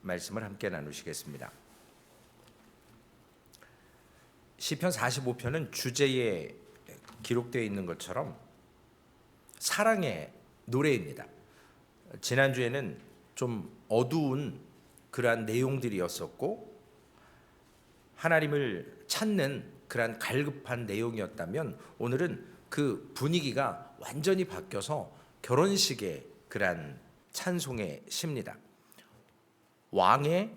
말씀을 함께 나누시겠습니다. 시편 45편은 주제에 기록되어 있는 것처럼 사랑의 노래입니다. 지난주에는 좀 어두운 그러한 내용들이었었고 하나님을 찾는 그러한 갈급한 내용이었다면 오늘은 그 분위기가 완전히 바뀌어서 결혼식의 그러한 찬송의 시입니다. 왕의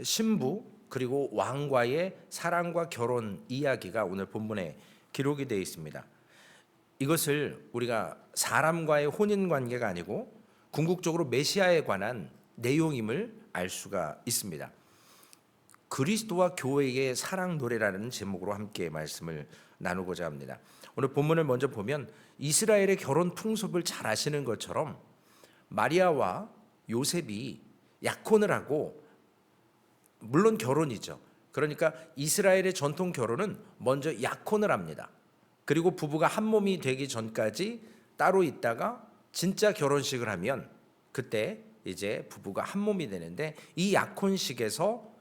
신부 그리고 왕과의 사랑과 결혼 이야기가 오늘 본문에 기록이 되어 있습니다. 이것을 우리가 사람과의 혼인 관계가 아니고 궁극적으로 메시아에 관한 내용임을 알 수가 있습니다. 그리스도와 교회의 사랑 노래라는 제목으로 함께 말씀을 나누고자 합니다. 오늘 본문을 먼저 보면 이스라엘의 결혼 풍습을 잘 아시는 것처럼 마리아와 요셉이 약혼을 하고, 물론 결혼이죠. 그러니까 이스라엘의 전통 결혼은 먼저 약혼을 합니다. 그리고 부부가 한 몸이 되기 전까지 따로 있다가 진짜 결혼식을 하면 그때 이제 부부가 한 몸이 되는데, 이 약혼식에서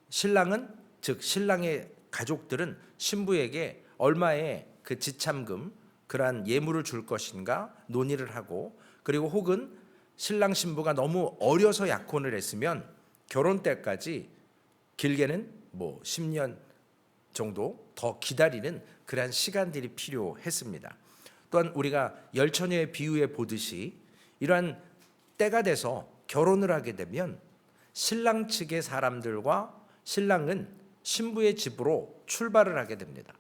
신랑은, 즉 신랑의 가족들은 신부에게 얼마의 그 지참금, 그러한 예물을 줄 것인가 논의를 하고, 그리고 혹은 신랑 신부가 너무 어려서 약혼을 했으면 결혼 때까지 길게는 10년 정도 더 기다리는 그러한 시간들이 필요했습니다. 또한 우리가 열처녀의 비유에 보듯이 이러한 때가 돼서 결혼을 하게 되면 신랑 측의 사람들과 신랑은 신부의 집으로 출발을 하게 됩니다.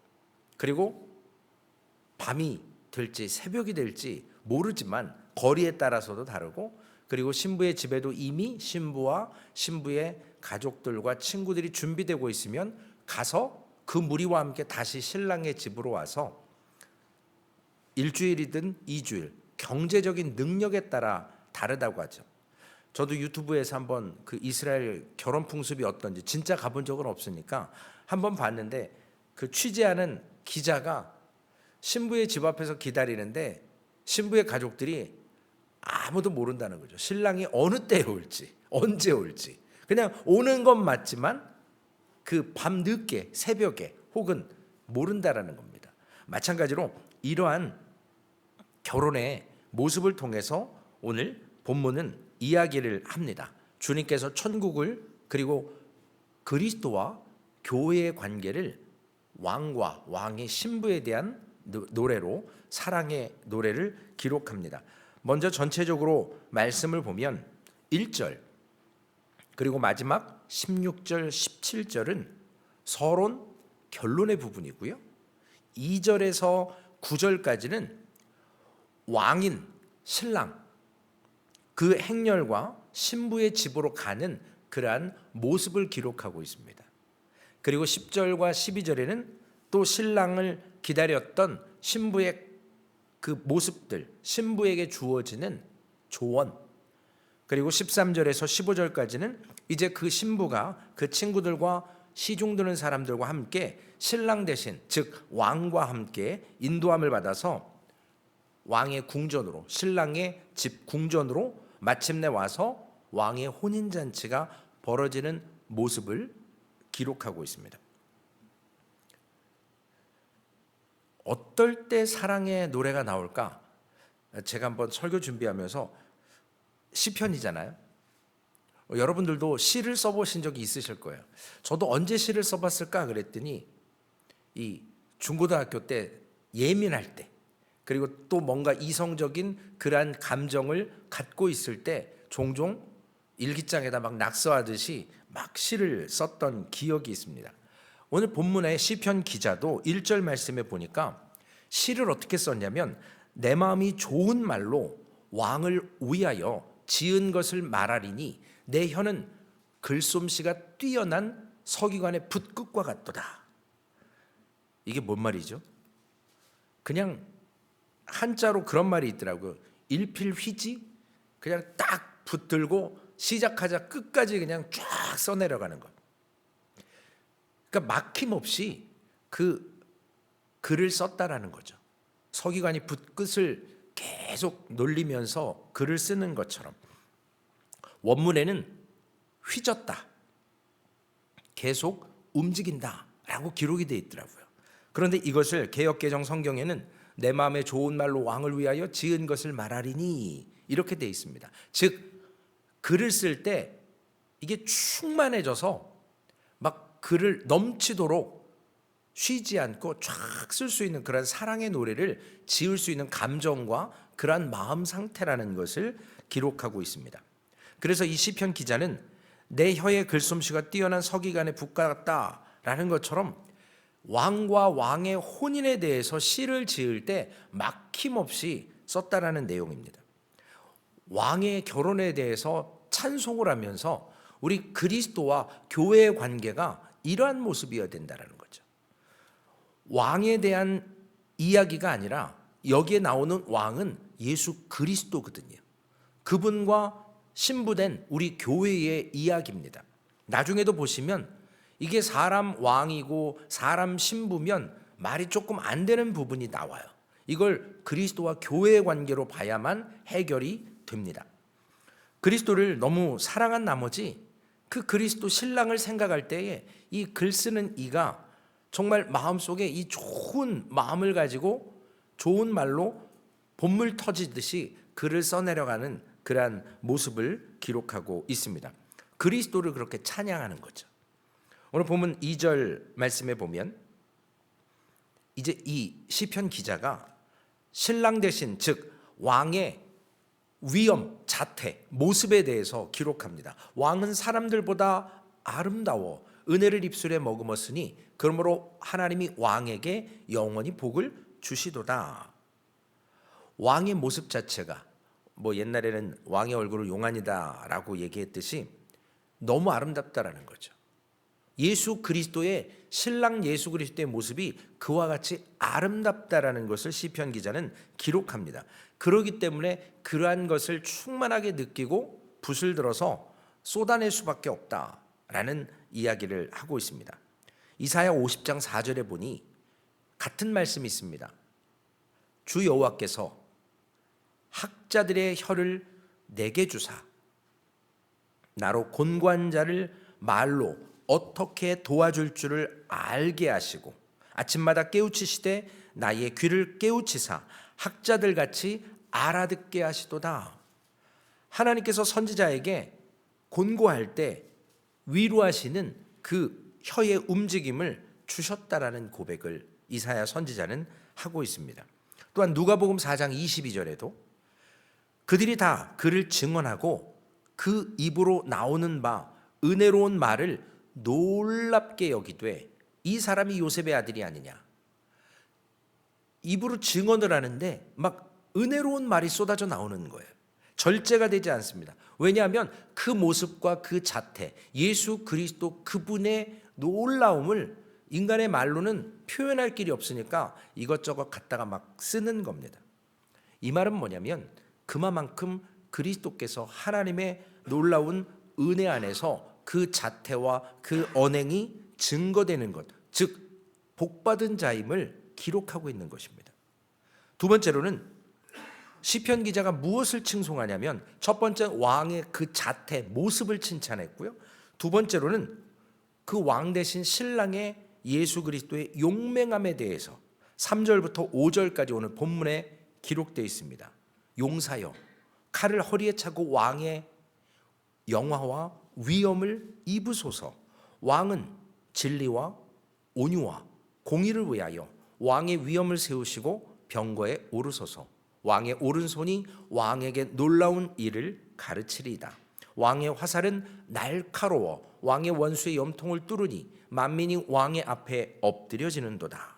그리고 밤이 될지 새벽이 될지 모르지만 거리에 따라서도 다르고, 그리고 신부의 집에도 이미 신부와 신부의 가족들과 친구들이 준비되고 있으면 가서 그 무리와 함께 다시 신랑의 집으로 와서 일주일이든 2주일, 경제적인 능력에 따라 다르다고 하죠. 저도 유튜브에서 한번 그 이스라엘 결혼 풍습이 어떤지, 진짜 가본 적은 없으니까 한번 봤는데, 그 취재하는 기자가 신부의 집 앞에서 기다리는데 신부의 가족들이 아무도 모른다는 거죠. 신랑이 어느 때에 올지, 언제 올지. 그냥 오는 건 맞지만 그 밤 늦게, 새벽에 혹은 모른다라는 겁니다. 마찬가지로 이러한 결혼의 모습을 통해서 오늘 본문은 이야기를 합니다. 주님께서 천국을, 그리고 그리스도와 교회의 관계를 왕과 왕의 신부에 대한 노래로, 사랑의 노래를 기록합니다. 먼저 전체적으로 말씀을 보면 1절 그리고 마지막 16절 17절은 서론, 결론의 부분이고요. 2절에서 9절까지는 왕인 신랑, 그 행렬과 신부의 집으로 가는 그러한 모습을 기록하고 있습니다. 그리고 10절과 12절에는 또 신랑을 기다렸던 신부의 그 모습들, 신부에게 주어지는 조언, 그리고 13절에서 15절까지는 이제 그 신부가 그 친구들과 시중드는 사람들과 함께 신랑 대신, 즉 왕과 함께 인도함을 받아서 왕의 궁전으로, 신랑의 집 궁전으로 마침내 와서 왕의 혼인잔치가 벌어지는 모습을 기록하고 있습니다. 어떨 때 사랑의 노래가 나올까? 제가 한번 설교 준비하면서, 시편이잖아요. 여러분들도 시를 써보신 적이 있으실 거예요. 저도 언제 시를 써봤을까 그랬더니 이 중고등학교 때 예민할 때, 그리고 또 뭔가 이성적인 그러한 감정을 갖고 있을 때 종종 일기장에다 막 낙서하듯이 막 시를 썼던 기억이 있습니다. 오늘 본문의 시편 기자도 1절 말씀에 보니까 시를 어떻게 썼냐면, 내 마음이 좋은 말로 왕을 위하여 지은 것을 말하리니 내 혀는 글솜씨가 뛰어난 서기관의 붓끝과 같도다. 이게 뭔 말이죠? 그냥 한자로 그런 말이 있더라고요. 일필휘지, 그냥 딱 붙들고 시작하자 끝까지 그냥 쫙 써내려가는 것. 그러니까 막힘없이 그 글을 썼다라는 거죠. 서기관이 붓끝을 계속 놀리면서 글을 쓰는 것처럼. 원문에는 휘젓다, 계속 움직인다라고 기록이 되어 있더라고요. 그런데 이것을 개역개정 성경에는 내 마음에 좋은 말로 왕을 위하여 지은 것을 말하리니 이렇게 되어 있습니다. 즉 글을 쓸 때 이게 충만해져서 막 글을 넘치도록 쉬지 않고 쫙 쓸 수 있는 그런 사랑의 노래를 지을 수 있는 감정과 그러한 마음 상태라는 것을 기록하고 있습니다. 그래서 이 시편 기자는 내 혀의 글솜씨가 뛰어난 서기관의 붓과 같다라는 것처럼 왕과 왕의 혼인에 대해서 시를 지을 때 막힘없이 썼다라는 내용입니다. 왕의 결혼에 대해서 찬송을 하면서 우리 그리스도와 교회의 관계가 이러한 모습이어야 된다는 거죠. 왕에 대한 이야기가 아니라 여기에 나오는 왕은 예수 그리스도거든요. 그분과 신부된 우리 교회의 이야기입니다. 나중에도 보시면 이게 사람 왕이고 사람 신부면 말이 조금 안 되는 부분이 나와요. 이걸 그리스도와 교회의 관계로 봐야만 해결이 됩니다. 그리스도를 너무 사랑한 나머지 그 그리스도 신랑을 생각할 때에 이 글 쓰는 이가 정말 마음속에 이 좋은 마음을 가지고 좋은 말로 본물 터지듯이 글을 써내려가는 그러한 모습을 기록하고 있습니다. 그리스도를 그렇게 찬양하는 거죠. 오늘 본문 2절 말씀에 보면 이제 이 시편 기자가 신랑 대신 즉 왕의 위엄, 자태, 모습에 대해서 기록합니다. 왕은 사람들보다 아름다워 은혜를 입술에 머금었으니 그러므로 하나님이 왕에게 영원히 복을 주시도다. 왕의 모습 자체가 옛날에는 왕의 얼굴을 용안이다라고 얘기했듯이 너무 아름답다라는 거죠. 예수 그리스도의 신랑 예수 그리스도의 모습이 그와 같이 아름답다라는 것을 시편 기자는 기록합니다. 그렇기 때문에 그러한 것을 충만하게 느끼고 붓을 들어서 쏟아낼 수밖에 없다라는 이야기를 하고 있습니다. 이사야 50장 4절에 보니 같은 말씀이 있습니다. 주 여호와께서 학자들의 혀를 내게 주사 나로 곤고한 자를 말로 어떻게 도와줄 줄을 알게 하시고 아침마다 깨우치시되 나의 귀를 깨우치사 학자들 같이 알아듣게 하시도다. 하나님께서 선지자에게 곤고할 때 위로하시는 그 혀의 움직임을 주셨다라는 고백을 이사야 선지자는 하고 있습니다. 또한 누가복음 4장 22절에도 그들이 다 그를 증언하고 그 입으로 나오는 바 은혜로운 말을 놀랍게 여기되 이 사람이 요셉의 아들이 아니냐. 입으로 증언을 하는데 막 은혜로운 말이 쏟아져 나오는 거예요. 절제가 되지 않습니다. 왜냐하면 그 모습과 그 자태, 예수 그리스도 그분의 놀라움을 인간의 말로는 표현할 길이 없으니까 이것저것 갖다가 막 쓰는 겁니다. 이 말은 뭐냐면 그만큼 그리스도께서 하나님의 놀라운 은혜 안에서 그 자태와 그 언행이 증거되는 것, 즉 복받은 자임을 기록하고 있는 것입니다. 두 번째로는 시편 기자가 무엇을 칭송하냐면 첫 번째 왕의 그 자태, 모습을 칭찬했고요. 두 번째로는 그 왕 대신 신랑의 예수 그리스도의 용맹함에 대해서 3절부터 5절까지 오늘 본문에 기록되어 있습니다. 용사여 칼을 허리에 차고 왕의 영화와 위엄을 입으소서. 왕은 진리와 온유와 공의를 위하여 왕의 위엄을 세우시고 병거에 오르소서. 왕의 오른손이 왕에게 놀라운 일을 가르치리이다. 왕의 화살은 날카로워 왕의 원수의 염통을 뚫으니 만민이 왕의 앞에 엎드려지는도다.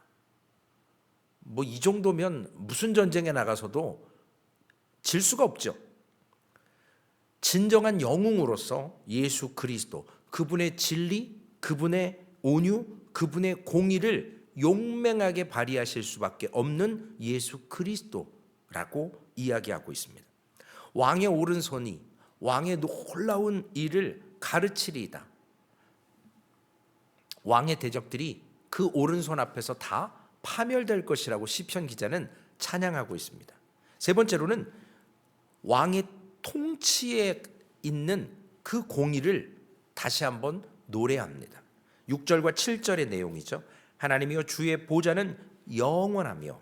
이 정도면 무슨 전쟁에 나가서도 질 수가 없죠. 진정한 영웅으로서 예수 그리스도, 그분의 진리, 그분의 온유, 그분의 공의를 용맹하게 발휘하실 수밖에 없는 예수 그리스도라고 이야기하고 있습니다. 왕의 오른손이 왕의 놀라운 일을 가르치리이다. 왕의 대적들이 그 오른손 앞에서 다 파멸될 것이라고 시편 기자는 찬양하고 있습니다. 세 번째로는 왕의 통치에 있는 그 공의를 다시 한번 노래합니다. 6절과 7절의 내용이죠. 하나님이여 주의 보좌는 영원하며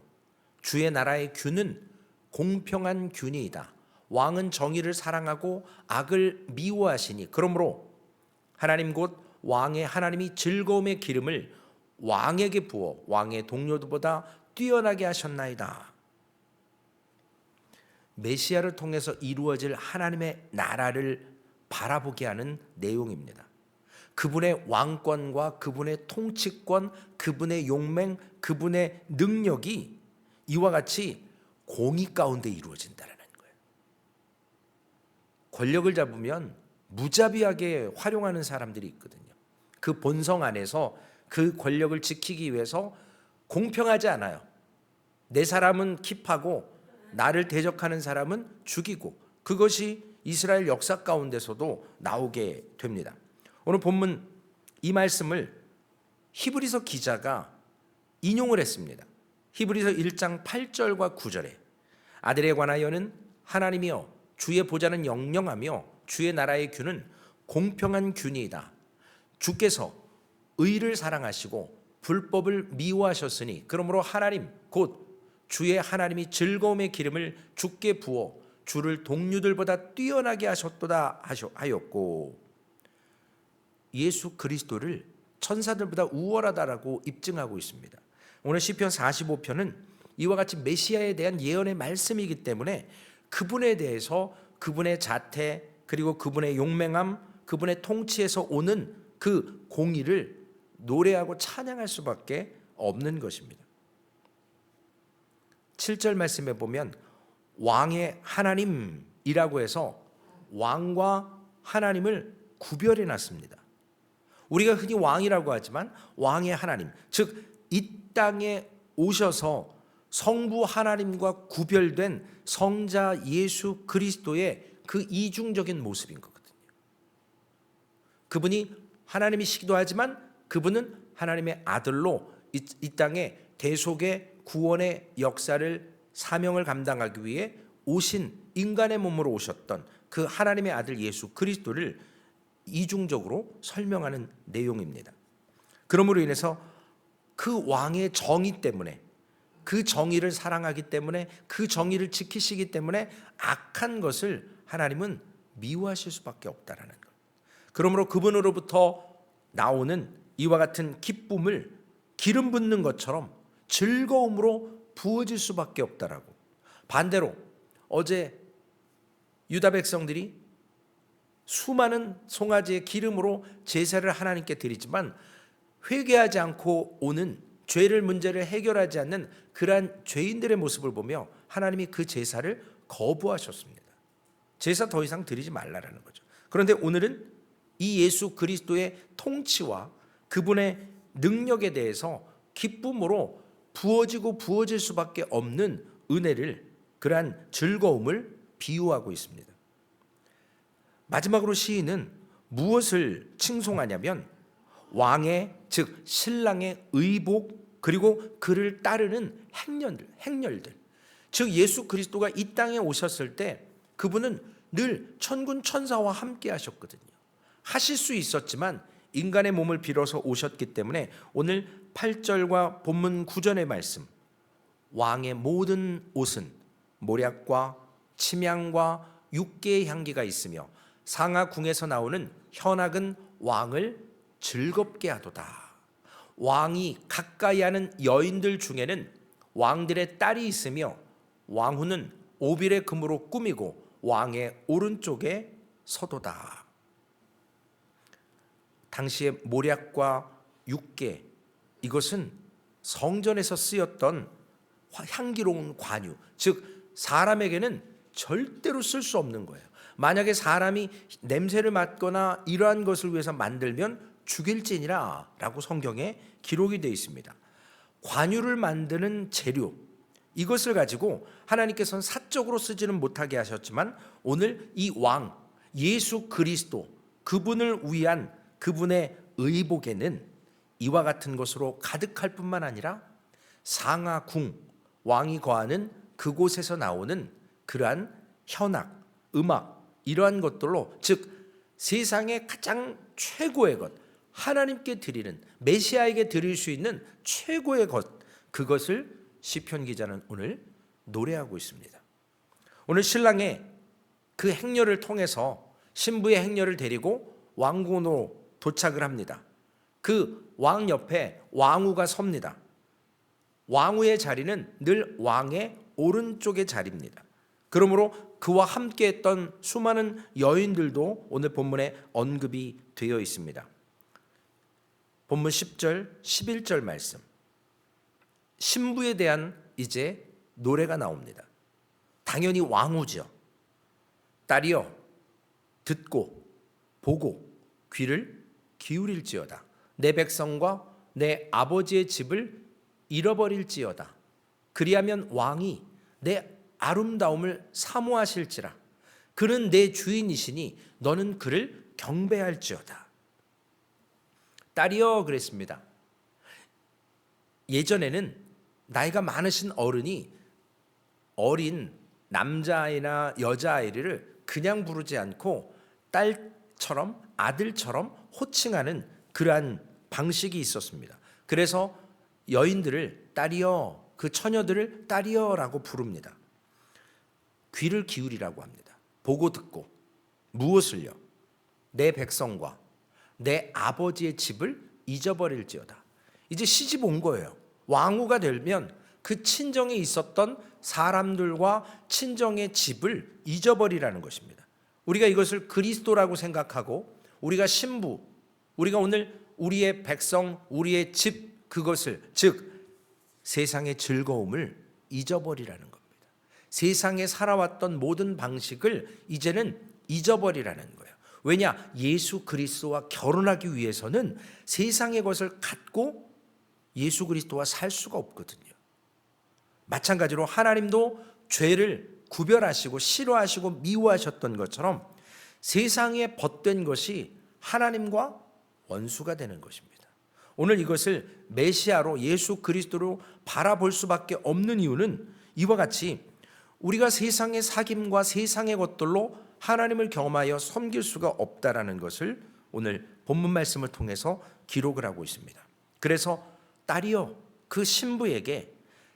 주의 나라의 균은 공평한 균이이다. 왕은 정의를 사랑하고 악을 미워하시니 그러므로 하나님 곧 왕의 하나님이 즐거움의 기름을 왕에게 부어 왕의 동료들보다 뛰어나게 하셨나이다. 메시아를 통해서 이루어질 하나님의 나라를 바라보게 하는 내용입니다. 그분의 왕권과 그분의 통치권, 그분의 용맹, 그분의 능력이 이와 같이 공의 가운데 이루어진다는 거예요. 권력을 잡으면 무자비하게 활용하는 사람들이 있거든요. 그 본성 안에서 그 권력을 지키기 위해서 공평하지 않아요. 내 사람은 킵하고 나를 대적하는 사람은 죽이고, 그것이 이스라엘 역사 가운데서도 나오게 됩니다. 오늘 본문 이 말씀을 히브리서 기자가 인용을 했습니다. 히브리서 1장 8절과 9절에 아들에 관하여는 하나님이여 주의 보좌는 영영하며 주의 나라의 균은 공평한 균이다. 주께서 의를 사랑하시고 불법을 미워하셨으니 그러므로 하나님 곧 주의 하나님이 즐거움의 기름을 주께 부어 주를 동료들보다 뛰어나게 하셨도다 하였고, 예수 그리스도를 천사들보다 우월하다라고 입증하고 있습니다. 오늘 시편 45편은 이와 같이 메시아에 대한 예언의 말씀이기 때문에 그분에 대해서 그분의 자태 그리고 그분의 용맹함, 그분의 통치에서 오는 그 공의를 노래하고 찬양할 수밖에 없는 것입니다. 7절 말씀에 보면 왕의 하나님이라고 해서 왕과 하나님을 구별해 놨습니다. 우리가 흔히 왕이라고 하지만 왕의 하나님, 즉 이 땅에 오셔서 성부 하나님과 구별된 성자 예수 그리스도의 그 이중적인 모습인 거거든요. 그분이 하나님이시기도 하지만 그분은 하나님의 아들로 이 땅에 대속의 구원의 역사를 사명을 감당하기 위해 오신 인간의 몸으로 오셨던 그 하나님의 아들 예수 그리스도를 이중적으로 설명하는 내용입니다. 그러므로 인해서 그 왕의 정의 때문에, 그 정의를 사랑하기 때문에, 그 정의를 지키시기 때문에 악한 것을 하나님은 미워하실 수밖에 없다라는 것. 그러므로 그분으로부터 나오는 이와 같은 기쁨을 기름 붓는 것처럼 즐거움으로 부어질 수밖에 없다라고. 반대로 어제 유다 백성들이 수많은 송아지의 기름으로 제사를 하나님께 드리지만 회개하지 않고 오는 죄를 문제를 해결하지 않는 그러한 죄인들의 모습을 보며 하나님이 그 제사를 거부하셨습니다. 제사 더 이상 드리지 말라라는 거죠. 그런데 오늘은 이 예수 그리스도의 통치와 그분의 능력에 대해서 기쁨으로 부어질 수밖에 없는 은혜를, 그러한 즐거움을 비유하고 있습니다. 마지막으로 시인은 무엇을 칭송하냐면 왕의, 즉 신랑의 의복, 그리고 그를 따르는 행렬들, 즉 예수 그리스도가 이 땅에 오셨을 때 그분은 늘 천군 천사와 함께 하셨거든요. 하실 수 있었지만 인간의 몸을 빌어서 오셨기 때문에 오늘 8절과 본문 9절의 말씀, 왕의 모든 옷은 모략과 침향과 육개의 향기가 있으며 상하궁에서 나오는 현악은 왕을 즐겁게 하도다. 왕이 가까이 하는 여인들 중에는 왕들의 딸이 있으며 왕후는 오빌의 금으로 꾸미고 왕의 오른쪽에 서도다. 당시의 모략과 육개, 이것은 성전에서 쓰였던 향기로운 관유, 즉 사람에게는 절대로 쓸 수 없는 거예요. 만약에 사람이 냄새를 맡거나 이러한 것을 위해서 만들면 죽일지니라 라고 성경에 기록이 되어 있습니다. 관유를 만드는 재료, 이것을 가지고 하나님께서는 사적으로 쓰지는 못하게 하셨지만 오늘 이 왕 예수 그리스도, 그분을 위한 그분의 의복에는 이와 같은 것으로 가득할 뿐만 아니라 상하궁, 왕이 거하는 그곳에서 나오는 그러한 현악, 음악, 이러한 것들로, 즉 세상에 가장 최고의 것, 하나님께 드리는, 메시아에게 드릴 수 있는 최고의 것, 그것을 시편 기자는 오늘 노래하고 있습니다. 오늘 신랑의 그 행렬을 통해서 신부의 행렬을 데리고 왕궁으로 도착을 합니다. 그 왕 옆에 왕후가 섭니다. 왕후의 자리는 늘 왕의 오른쪽의 자리입니다. 그러므로 그와 함께했던 수많은 여인들도 오늘 본문에 언급이 되어 있습니다. 본문 10절, 11절 말씀. 신부에 대한 이제 노래가 나옵니다. 당연히 왕후죠. 딸이여, 듣고 보고 귀를 기울일지어다. 내 백성과 내 아버지의 집을 잃어버릴지어다. 그리하면 왕이 내 아름다움을 사모하실지라. 그는 내 주인이시니 너는 그를 경배할지어다. 딸이여 그랬습니다. 예전에는 나이가 많으신 어른이 어린 남자아이나 여자아이를 그냥 부르지 않고 딸처럼 아들처럼 호칭하는 그러한 방식이 있었습니다. 그래서 여인들을 딸이여, 그 처녀들을 딸이여라고 부릅니다. 귀를 기울이라고 합니다. 보고 듣고. 무엇을요? 내 백성과 내 아버지의 집을 잊어버릴지어다. 이제 시집 온 거예요. 왕후가 되면 그 친정에 있었던 사람들과 친정의 집을 잊어버리라는 것입니다. 우리가 이것을 그리스도라고 생각하고 우리가 신부, 우리가 오늘 우리의 백성, 우리의 집, 그것을, 즉 세상의 즐거움을 잊어버리라는 겁니다. 세상에 살아왔던 모든 방식을 이제는 잊어버리라는 거예요. 왜냐? 예수 그리스도와 결혼하기 위해서는 세상의 것을 갖고 예수 그리스도와 살 수가 없거든요. 마찬가지로 하나님도 죄를 구별하시고 싫어하시고 미워하셨던 것처럼 세상에 벗된 것이 하나님과 원수가 되는 것입니다. 오늘 이것을 메시아로 예수 그리스도로 바라볼 수밖에 없는 이유는 이와 같이 우리가 세상의 사귐과 세상의 것들로 하나님을 경험하여 섬길 수가 없다라는 것을 오늘 본문 말씀을 통해서 기록을 하고 있습니다. 그래서 딸이여, 그 신부에게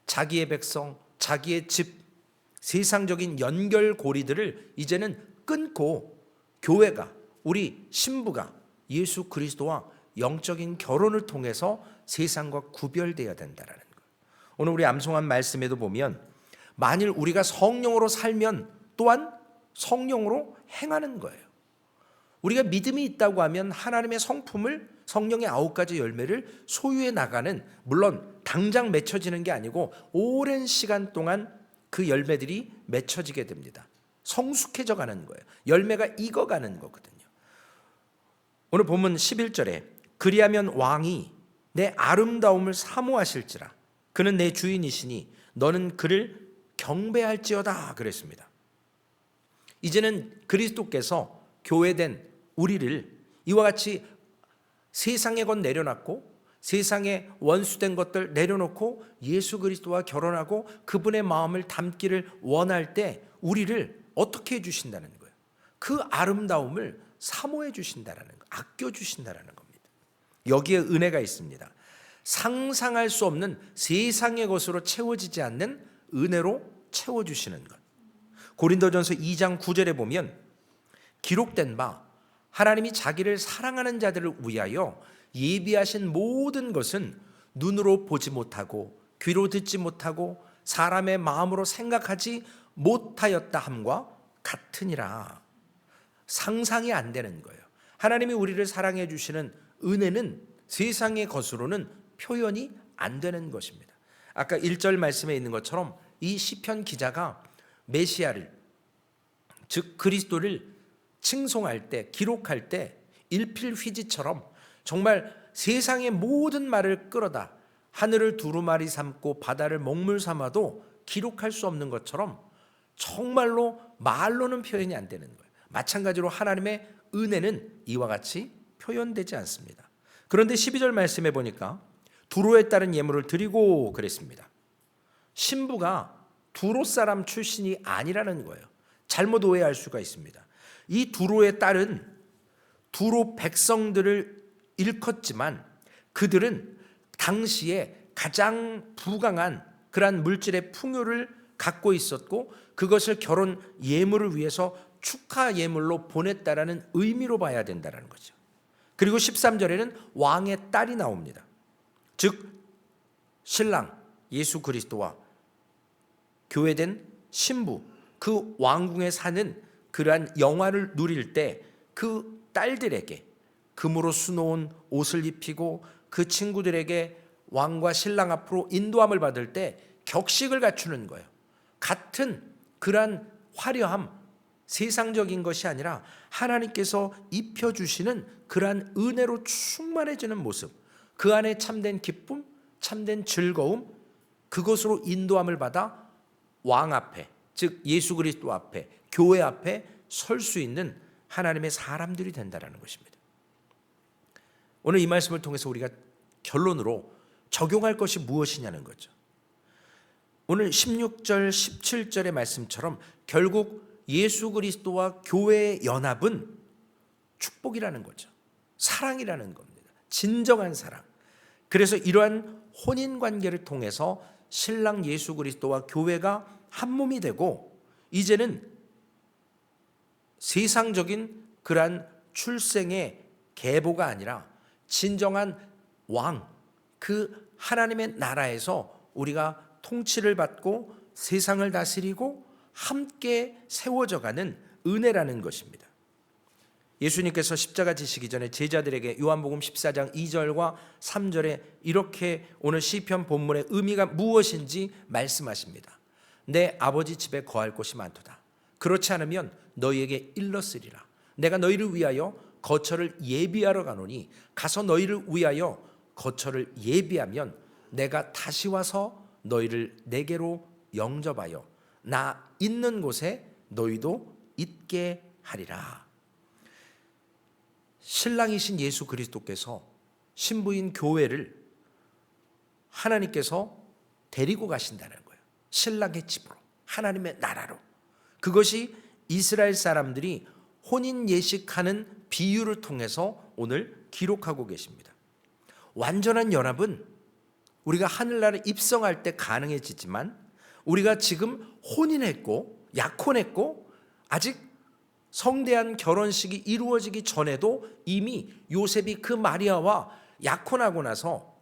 자기의 백성, 자기의 집, 세상적인 연결고리들을 이제는 끊고 교회가, 우리 신부가 예수 그리스도와 영적인 결혼을 통해서 세상과 구별되어야 된다는 거예요. 오늘 우리 암송한 말씀에도 보면 만일 우리가 성령으로 살면 또한 성령으로 행하는 거예요. 우리가 믿음이 있다고 하면 하나님의 성품을, 성령의 9가지 열매를 소유해 나가는, 물론 당장 맺혀지는 게 아니고 오랜 시간 동안 그 열매들이 맺혀지게 됩니다. 성숙해져 가는 거예요. 열매가 익어가는 거거든요. 오늘 본문 11절에 그리하면 왕이 내 아름다움을 사모하실지라. 그는 내 주인이시니 너는 그를 경배할지어다 그랬습니다. 이제는 그리스도께서 교회된 우리를 이와 같이 세상의 것 내려놨고 세상에 원수된 것들 내려놓고 예수 그리스도와 결혼하고 그분의 마음을 담기를 원할 때 우리를 어떻게 해주신다는 거예요? 그 아름다움을 사모해 주신다라는 거, 아껴 주신다라는 겁니다. 여기에 은혜가 있습니다. 상상할 수 없는 세상의 것으로 채워지지 않는 은혜로 채워주시는 것. 고린도전서 2장 9절에 보면 기록된 바 하나님이 자기를 사랑하는 자들을 위하여 예비하신 모든 것은 눈으로 보지 못하고 귀로 듣지 못하고 사람의 마음으로 생각하지 못하였다 함과 같으니라. 상상이 안 되는 거예요. 하나님이 우리를 사랑해 주시는 은혜는 세상의 것으로는 표현이 안 되는 것입니다. 아까 1절 말씀에 있는 것처럼 이 시편 기자가 메시아를, 즉 그리스도를 칭송할 때, 기록할 때 일필휘지처럼 정말 세상의 모든 말을 끌어다 하늘을 두루마리 삼고 바다를 먹물 삼아도 기록할 수 없는 것처럼 정말로 말로는 표현이 안 되는 거예요. 마찬가지로 하나님의 은혜는 이와 같이 표현되지 않습니다. 그런데 12절 말씀에 보니까 두로에 따른 예물을 드리고 그랬습니다. 신부가 두로 사람 출신이 아니라는 거예요. 잘못 오해할 수가 있습니다. 이 두로의 딸은 두로 백성들을 일컫지만 그들은 당시에 가장 부강한 그러한 물질의 풍요를 갖고 있었고 그것을 결혼 예물을 위해서 축하 예물로 보냈다라는 의미로 봐야 된다는 거죠. 그리고 13절에는 왕의 딸이 나옵니다. 즉 신랑 예수 그리스도와 교회된 신부, 그 왕궁에 사는 그러한 영화를 누릴 때 그 딸들에게 금으로 수놓은 옷을 입히고 그 친구들에게 왕과 신랑 앞으로 인도함을 받을 때 격식을 갖추는 거예요. 같은 그러한 화려함, 세상적인 것이 아니라 하나님께서 입혀주시는 그러한 은혜로 충만해지는 모습, 그 안에 참된 기쁨, 참된 즐거움, 그것으로 인도함을 받아 왕 앞에, 즉 예수 그리스도 앞에, 교회 앞에 설 수 있는 하나님의 사람들이 된다는 것입니다. 오늘 이 말씀을 통해서 우리가 결론으로 적용할 것이 무엇이냐는 거죠. 오늘 16절, 17절의 말씀처럼 결국 예수 그리스도와 교회의 연합은 축복이라는 거죠. 사랑이라는 겁니다. 진정한 사랑. 그래서 이러한 혼인 관계를 통해서 신랑 예수 그리스도와 교회가 한 몸이 되고 이제는 세상적인 그러한 출생의 계보가 아니라 진정한 왕, 그 하나님의 나라에서 우리가 통치를 받고 세상을 다스리고 함께 세워져가는 은혜라는 것입니다. 예수님께서 십자가 지시기 전에 제자들에게 요한복음 14장 2절과 3절에 이렇게 오늘 시편 본문의 의미가 무엇인지 말씀하십니다. 내 아버지 집에 거할 곳이 많도다. 그렇지 않으면 너희에게 일렀으리라. 내가 너희를 위하여 거처를 예비하러 가노니 가서 너희를 위하여 거처를 예비하면 내가 다시 와서 너희를 내게로 영접하여 나 있는 곳에 너희도 있게 하리라. 신랑이신 예수 그리스도께서 신부인 교회를 하나님께서 데리고 가신다는 거예요. 신랑의 집으로, 하나님의 나라로. 그것이 이스라엘 사람들이 혼인 예식하는 비유를 통해서 오늘 기록하고 계십니다. 완전한 연합은 우리가 하늘나라에 입성할 때 가능해지지만 우리가 지금 혼인했고 약혼했고 아직 성대한 결혼식이 이루어지기 전에도 이미 요셉이 그 마리아와 약혼하고 나서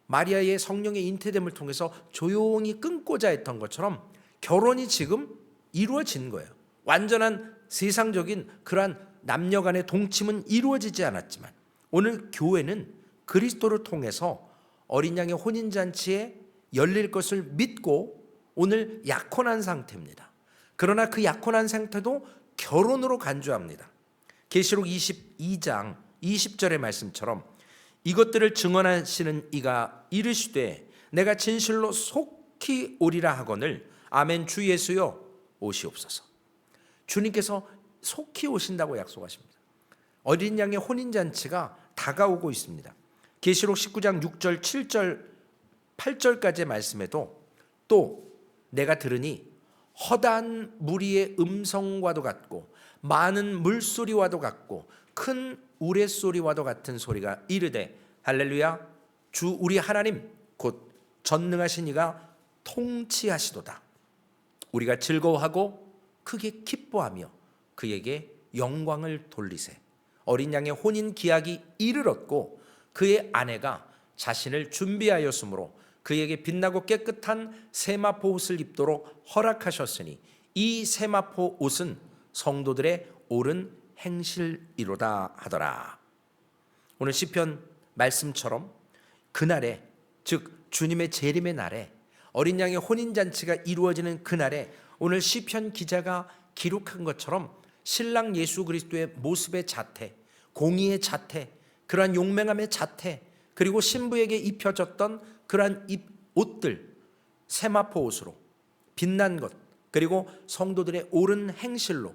마리아의 성령의 인태됨을 통해서 조용히 끊고자 했던 것처럼 결혼이 지금 이루어진 거예요. 완전한 세상적인 그러한 남녀 간의 동침은 이루어지지 않았지만 오늘 교회는 그리스도를 통해서 어린 양의 혼인잔치에 열릴 것을 믿고 오늘 약혼한 상태입니다. 그러나 그 약혼한 상태도 결혼으로 간주합니다. 계시록 22장 20절의 말씀처럼 이것들을 증언하시는 이가 이르시되 내가 진실로 속히 오리라 하거늘 아멘 주 예수여 오시옵소서. 주님께서 속히 오신다고 약속하십니다. 어린 양의 혼인잔치가 다가오고 있습니다. 계시록 19장 6절 7절 8절까지의 말씀에도 또 내가 들으니 허다한 무리의 음성과도 같고 많은 물소리와도 같고 큰 우레소리와도 같은 소리가 이르되 할렐루야 주 우리 하나님 곧 전능하신 이가 통치하시도다. 우리가 즐거워하고 크게 기뻐하며 그에게 영광을 돌리세. 어린 양의 혼인 기약이 이르렀고 그의 아내가 자신을 준비하였으므로 그에게 빛나고 깨끗한 세마포 옷을 입도록 허락하셨으니 이 세마포 옷은 성도들의 옳은 행실이로다 하더라. 오늘 시편 말씀처럼 그날에 즉 주님의 재림의 날에 어린 양의 혼인잔치가 이루어지는 그날에 오늘 시편 기자가 기록한 것처럼 신랑 예수 그리스도의 모습의 자태, 공의의 자태, 그러한 용맹함의 자태, 그리고 신부에게 입혀졌던 그러한 옷들, 세마포 옷으로 빛난 것, 그리고 성도들의 옳은 행실로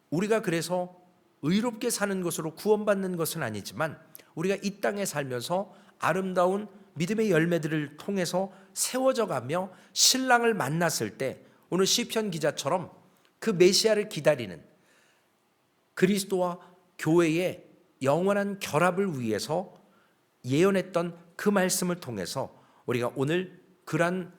우리가 그래서 의롭게 사는 것으로 구원받는 것은 아니지만 우리가 이 땅에 살면서 아름다운 믿음의 열매들을 통해서 세워져 가며 신랑을 만났을 때 오늘 시편 기자처럼 그 메시아를 기다리는 그리스도와 교회의 영원한 결합을 위해서 예언했던 그 말씀을 통해서 우리가 오늘 그러한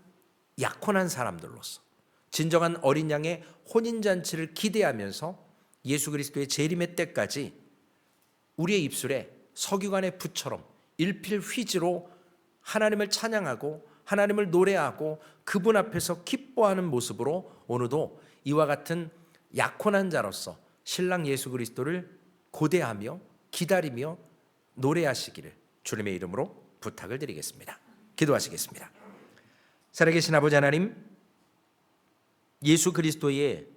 약혼한 사람들로서 진정한 어린 양의 혼인잔치를 기대하면서 예수 그리스도의 재림의 때까지 우리의 입술에 서기관의 붓처럼 일필휘지로 하나님을 찬양하고 하나님을 노래하고 그분 앞에서 기뻐하는 모습으로 오늘도 이와 같은 약혼한 자로서 신랑 예수 그리스도를 고대하며 기다리며 노래하시기를 주님의 이름으로 부탁을 드리겠습니다. 기도하시겠습니다. 살아계신 아버지 하나님, 예수 그리스도의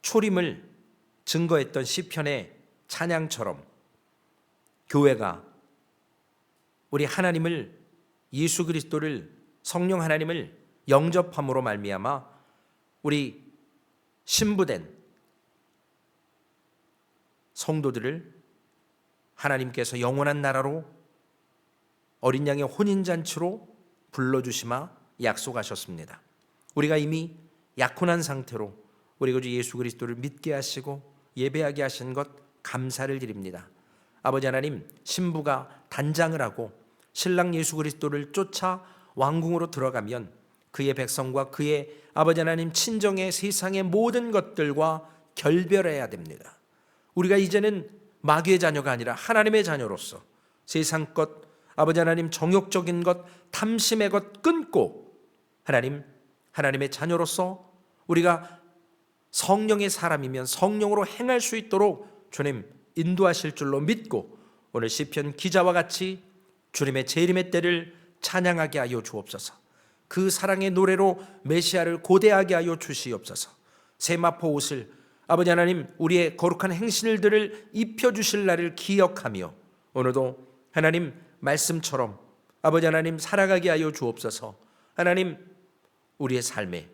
초림을 증거했던 시편의 찬양처럼 교회가 우리 하나님을, 예수 그리스도를, 성령 하나님을 영접함으로 말미암아 우리 신부된 성도들을 하나님께서 영원한 나라로 어린 양의 혼인잔치로 불러주시마 약속하셨습니다. 우리가 이미 약혼한 상태로 우리 구주 예수 그리스도를 믿게 하시고 예배하게 하신 것 감사를 드립니다. 아버지 하나님, 신부가 단장을 하고 신랑 예수 그리스도를 쫓아 왕궁으로 들어가면 그의 백성과 그의 아버지 하나님 친정의 세상의 모든 것들과 결별해야 됩니다. 우리가 이제는 마귀의 자녀가 아니라 하나님의 자녀로서 세상 것, 아버지 하나님 정욕적인 것, 탐심의 것 끊고 하나님의 자녀로서 우리가 성령의 사람이면 성령으로 행할 수 있도록 주님 인도하실 줄로 믿고 오늘 시편 기자와 같이 주님의 재림의 때를 찬양하게 하여 주옵소서. 그 사랑의 노래로 메시아를 고대하게 하여 주시옵소서. 세마포 옷을 아버지 하나님 우리의 거룩한 행실들을 입혀주실 날을 기억하며 오늘도 하나님 말씀처럼 아버지 하나님 살아가게 하여 주옵소서. 하나님 우리의 삶에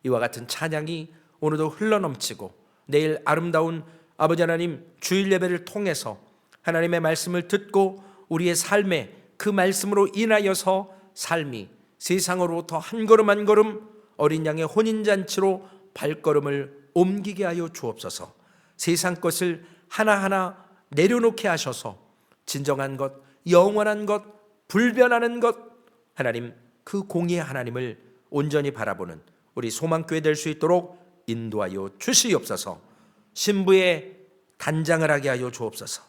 이와 같은 찬양이 오늘도 흘러넘치고 내일 아름다운 아버지 하나님 주일 예배를 통해서 하나님의 말씀을 듣고 우리의 삶에 그 말씀으로 인하여서 삶이 세상으로부터 한 걸음 한 걸음 어린 양의 혼인잔치로 발걸음을 옮기게 하여 주옵소서. 세상 것을 하나하나 내려놓게 하셔서 진정한 것, 영원한 것, 불변하는 것, 하나님 그 공의의 하나님을 온전히 바라보는 우리 소망교회 될 수 있도록 인도하여 주시옵소서. 신부의 단장을 하게 하여 주옵소서.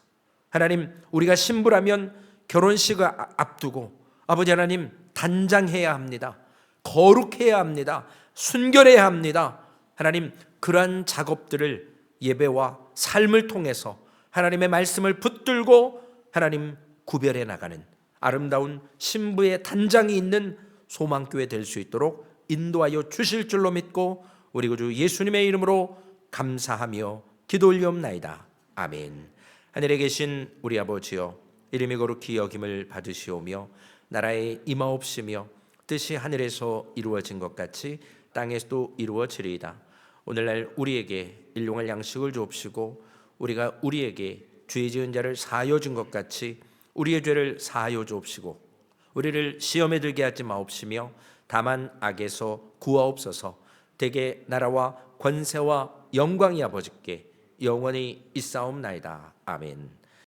하나님 우리가 신부라면 결혼식을 앞두고 아버지 하나님 단장해야 합니다. 거룩해야 합니다. 순결해야 합니다. 하나님 그러한 작업들을 예배와 삶을 통해서 하나님의 말씀을 붙들고 하나님 구별해 나가는 아름다운 신부의 단장이 있는 소망교회 될 수 있도록 인도하여 주실 줄로 믿고 우리 구주 예수님의 이름으로 감사하며 기도 올리옵나이다. 아멘. 하늘에 계신 우리 아버지여, 이름이 거룩히 여김을 받으시오며 나라에 임하옵시며 뜻이 하늘에서 이루어진 것 같이 땅에서도 이루어지리이다. 오늘날 우리에게 일용할 양식을 주옵시고 우리가 우리에게 죄 지은 자를 사하여 준 것 같이 우리의 죄를 사하여 주옵시고 우리를 시험에 들게 하지 마옵시며 다만 악에서 구하옵소서. 대개 나라와 권세와 영광이 아버지께 영원히 있사옵나이다. 아멘.